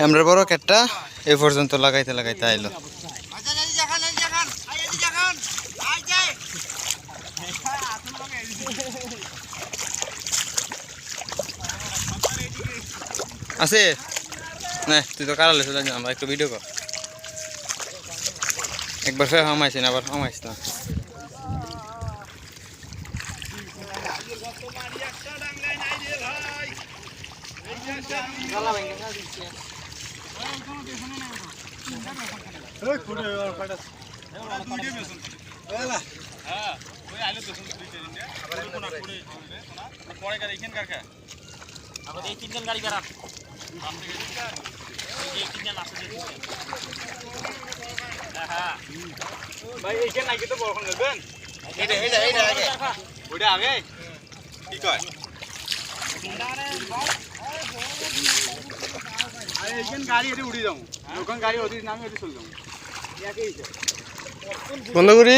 আমরা বড় কেটটা এই পর্যন্ত লাগাইতে লাগাইতে আইলো। আছে না তুই তো কারালে চলে যা, আমরা একটু ভিডিও কর। একবার ফের হামাইছি না, আবার হামাইস না। ভাই এইখানে নাকি তো বড় নেবেন, এইটা আগে ওইটা আগে কি কয় আরে এইখানে গাড়ি এটি উড়ি যাবো, ওখানে গাড়ি ওদিকে নামে ওদিকে চলে যাবো। বন্ধ করি।